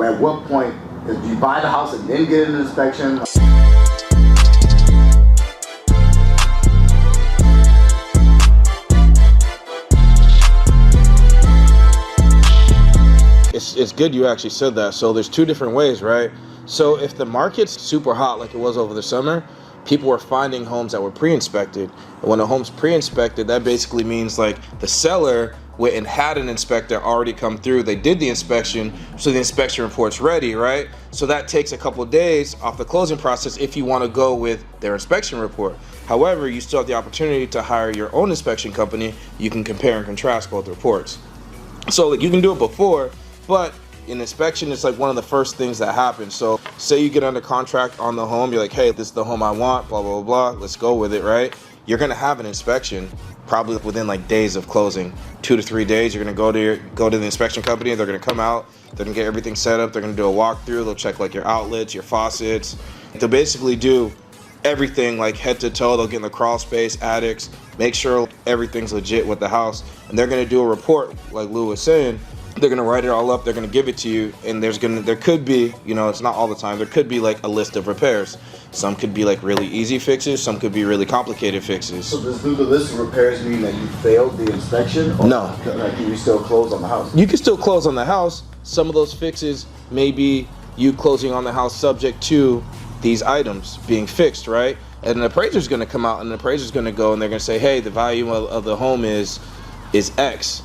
At what point do you buy the house and then get an inspection? It's good you actually said that. So there's two different ways, right? So if the market's super hot like it was over the summer, people were finding homes that were pre-inspected. And when a home's pre-inspected, that basically means like the seller went and had an inspector already come through. They did the inspection, so the inspection report's ready, right? So that takes a couple of days off the closing process if you want to go with their inspection report. However, you still have the opportunity to hire your own inspection company. You can compare and contrast both reports. So like you can do it before, but an inspection is like one of the first things that happens. So say you get under contract on the home, you're like, hey, this is the home I want, blah, blah, blah, let's go with it, right? You're gonna have an inspection probably within like days of closing, 2 to 3 days. You're gonna go to the inspection company, they're gonna come out, they're gonna get everything set up, they're gonna do a walkthrough, they'll check like your outlets, your faucets. They'll basically do everything like head to toe. They'll get in the crawl space, attics, make sure everything's legit with the house, and they're gonna do a report like Lou was saying. They're gonna write it all up, they're gonna give it to you, and there could be, you know, it's not all the time, there could be like a list of repairs. Some could be like really easy fixes, some could be really complicated fixes. So does the list of repairs mean that you failed the inspection? Or no. Like, can you still close on the house? You can still close on the house. Some of those fixes may be you closing on the house subject to these items being fixed, right? And an appraiser's gonna come out and an appraiser's gonna go and they're gonna say, hey, the value of the home is X,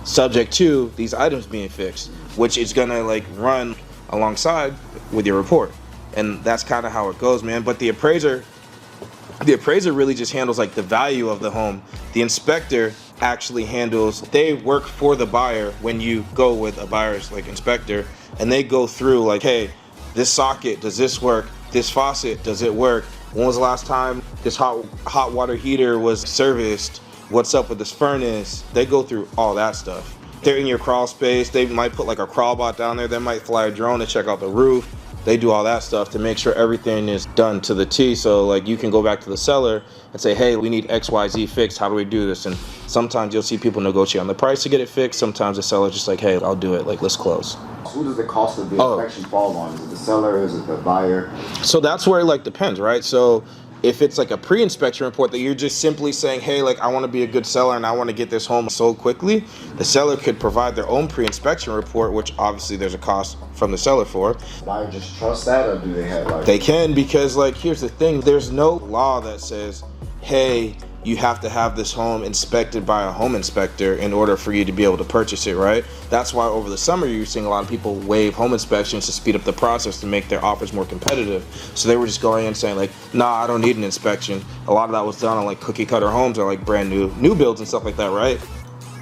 subject to these items being fixed, which is gonna like run alongside with your report. And that's kind of how it goes, man. But the appraiser really just handles like the value of the home. The inspector actually handles, they work for the buyer when you go with a buyer's like inspector, and they go through like, hey, this socket, does this work? This faucet, does it work? When was the last time this hot water heater was serviced? What's up with this furnace? They go through all that stuff. They're in your crawl space. They might put like a crawl bot down there. They might fly a drone to check out the roof. They do all that stuff to make sure everything is done to the T. So like you can go back to the seller and say, hey, we need XYZ fixed. How do we do this? And sometimes you'll see people negotiate on the price to get it fixed. Sometimes the seller's just like, hey, I'll do it. Like, let's close. Who does the cost of the inspection fall on? Is it the seller? Is it the buyer? So that's where it like depends, right? So if it's like a pre-inspection report that you're just simply saying, hey, like I want to be a good seller and I want to get this home sold quickly, the seller could provide their own pre-inspection report, which obviously there's a cost from the seller for. Buyer just trust that, or do they have like? They can, because like here's the thing, there's no law that says, hey, you have to have this home inspected by a home inspector in order for you to be able to purchase it, right? That's why over the summer you're seeing a lot of people waive home inspections to speed up the process to make their offers more competitive. So they were just going in saying like, nah, I don't need an inspection. A lot of that was done on like cookie cutter homes or like brand new builds and stuff like that, right?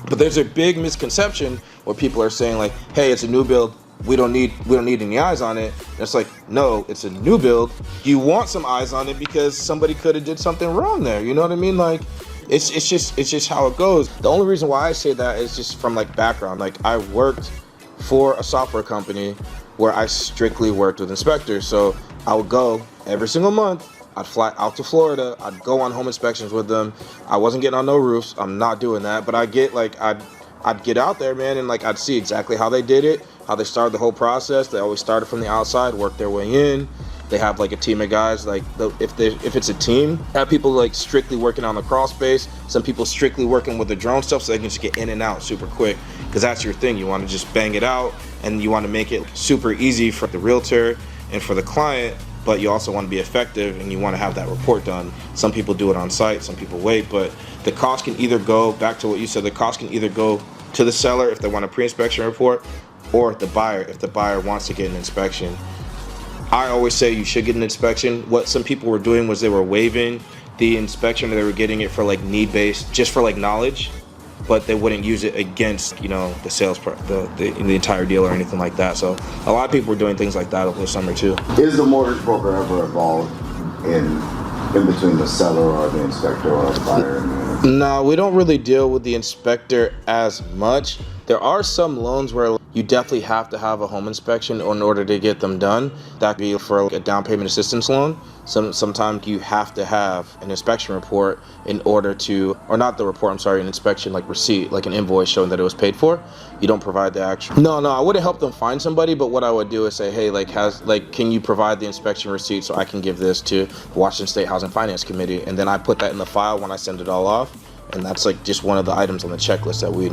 But there's a big misconception where people are saying like, hey, it's a new build, we don't need any eyes on it. And it's like, no, it's a new build. You want some eyes on it because somebody could have did something wrong there. You know what I mean? Like, it's just how it goes. The only reason why I say that is just from like background. Like I worked for a software company where I strictly worked with inspectors. So I would go every single month. I'd fly out to Florida. I'd go on home inspections with them. I wasn't getting on no roofs. I'm not doing that. But I'd get out there, man, and like I'd see exactly how they did it, how they started the whole process. They always started from the outside, worked their way in. They have like a team of guys, like if it's a team, have people like strictly working on the crawl space, some people strictly working with the drone stuff so they can just get in and out super quick, because that's your thing. You want to just bang it out and you want to make it super easy for the realtor and for the client, but you also want to be effective and you want to have that report done. Some people do it on site, some people wait, but the cost can either go, back to what you said, the cost can either go to the seller if they want a pre-inspection report, or the buyer if the buyer wants to get an inspection. I always say you should get an inspection. What some people were doing was they were waiving the inspection, or they were getting it for like need-based, just for like knowledge, but they wouldn't use it against, you know, the sales, the entire deal or anything like that. So a lot of people were doing things like that over the summer too. Is the mortgage broker ever involved in between the seller or the inspector or the buyer? No, we don't really deal with the inspector as much. There are some loans where you definitely have to have a home inspection in order to get them done. That could be for like a down payment assistance loan. Sometimes you have to have an inspection report in order to, or not the report, I'm sorry, an inspection like receipt, like an invoice showing that it was paid for. You don't provide the actual. No, I wouldn't help them find somebody, but what I would do is say, hey, can you provide the inspection receipt so I can give this to the Washington State Housing Finance Committee, and then I put that in the file when I send it all off. And that's like just one of the items on the checklist that we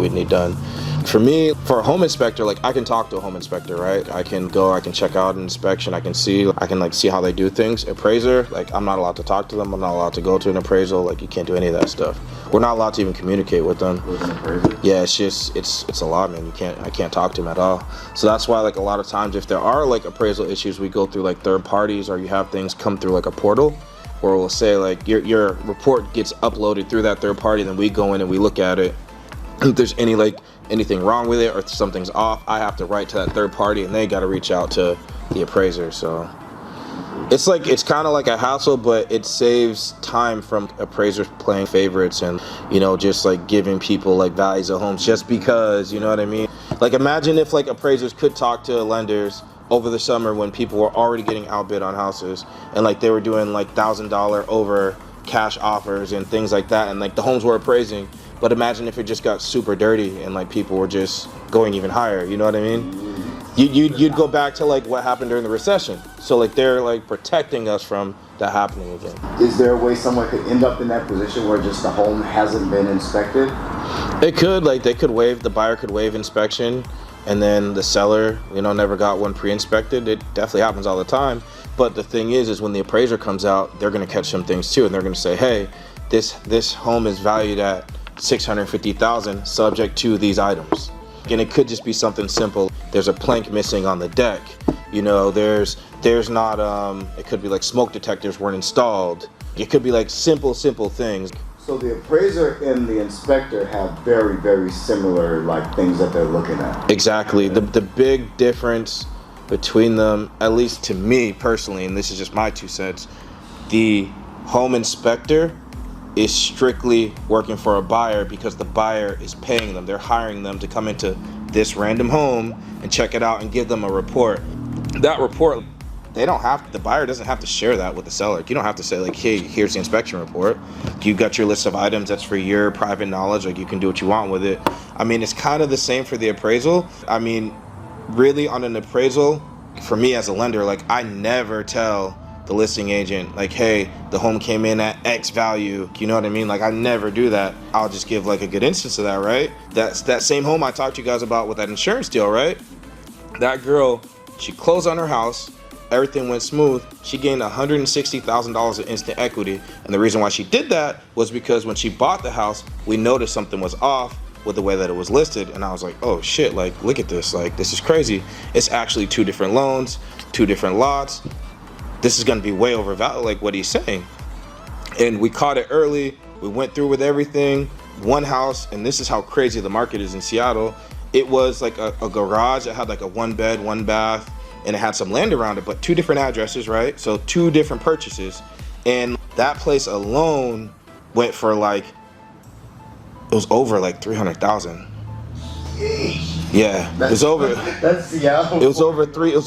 need done. For me, for a home inspector, like I can talk to a home inspector, right? I can check out an inspection. I can see how they do things. Appraiser, like I'm not allowed to talk to them. I'm not allowed to go to an appraisal. Like you can't do any of that stuff. We're not allowed to even communicate with them. With an appraiser? Yeah, it's a lot, man. I can't talk to them at all. So that's why like a lot of times if there are like appraisal issues, we go through like third parties, or you have things come through like a portal, where we'll say like your report gets uploaded through that third party, then we go in and we look at it. If there's anything wrong with it or if something's off, I have to write to that third party, and they got to reach out to the appraiser. So it's kind of like a hassle, but it saves time from appraisers playing favorites and just like giving people like values of homes just because, you know what I mean? Like imagine if like appraisers could talk to lenders over the summer when people were already getting outbid on houses, and like they were doing like $1,000 over cash offers and things like that, and like the homes were appraising. But imagine if it just got super dirty and like people were just going even higher, you know what I mean? You'd go back to like what happened during the recession. So like they're like protecting us from that happening again. Is there a way someone could end up in that position where just the home hasn't been inspected? It could, like the buyer could waive inspection, and then the seller, never got one pre-inspected. It definitely happens all the time. But the thing is when the appraiser comes out, they're gonna catch some things too, and they're gonna say, hey, this home is valued at $650,000 subject to these items. And it could just be something simple. There's a plank missing on the deck. There's not, it could be like smoke detectors weren't installed. It could be like simple things. So the appraiser and the inspector have very, very similar like things that they're looking at. Exactly. The big difference between them, at least to me personally, and this is just my 2 cents, the home inspector is strictly working for a buyer because the buyer is paying them. They're hiring them to come into this random home and check it out and give them a report. That report, the buyer doesn't have to share that with the seller. You don't have to say like, hey, here's the inspection report. You got your list of items, that's for your private knowledge, like you can do what you want with it. I mean, it's kind of the same for the appraisal. I mean, really on an appraisal, for me as a lender, like I never tell the listing agent like, hey, the home came in at X value, you know what I mean? Like I never do that. I'll just give like a good instance of that, right? That's that same home I talked to you guys about with that insurance deal, right? That girl, she closed on her house, everything went smooth. She gained $160,000 in instant equity, and the reason why she did that was because when she bought the house, we noticed something was off with the way that it was listed, and I was like, oh shit, like look at this, like this is crazy. It's actually 2 different loans, 2 different lots. This is going to be way overvalued, like what he's saying. And we caught it early. We went through with everything. One house, and this is how crazy the market is in Seattle. It was like a garage that had like a 1 bed, 1 bath, and it had some land around it, but 2 different addresses, right? So 2 different purchases. And that place alone went for like, it was over like $300,000. Yeah, it was over. That's Seattle. It was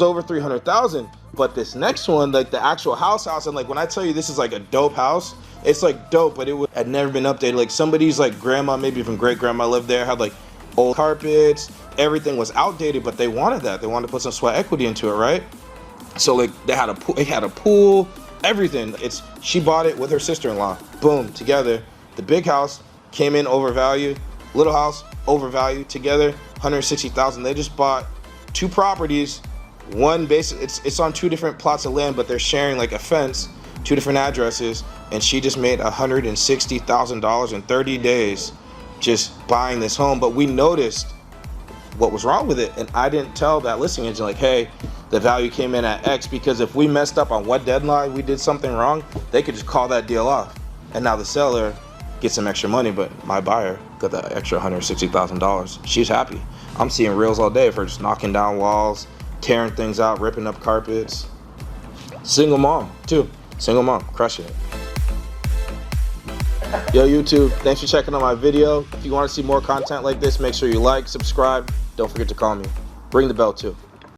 over 300,000. But this next one, like the actual house, and like when I tell you this is like a dope house, it's like dope, but it had never been updated. Like somebody's like grandma, maybe even great grandma lived there, had like old carpets, everything was outdated, but they wanted that. They wanted to put some sweat equity into it, right? So like they had a pool, everything. She bought it with her sister-in-law. Boom, together. The big house came in overvalued, little house overvalued, together $160,000. They just bought 2 properties. One basic, it's on 2 different plots of land, but they're sharing like a fence, 2 different addresses, and she just made $160,000 in 30 days just buying this home. But we noticed what was wrong with it, and I didn't tell that listing agent like, hey, the value came in at X, because if we messed up on what deadline we did something wrong, they could just call that deal off, and now the seller gets some extra money, but my buyer got that extra $160,000. She's happy. I'm seeing reels all day of her just knocking down walls, tearing things out, ripping up carpets. Single mom too. Single mom, crushing it. Yo YouTube, thanks for checking out my video. If you want to see more content like this, make sure you like, subscribe, don't forget to call me. Ring the bell too.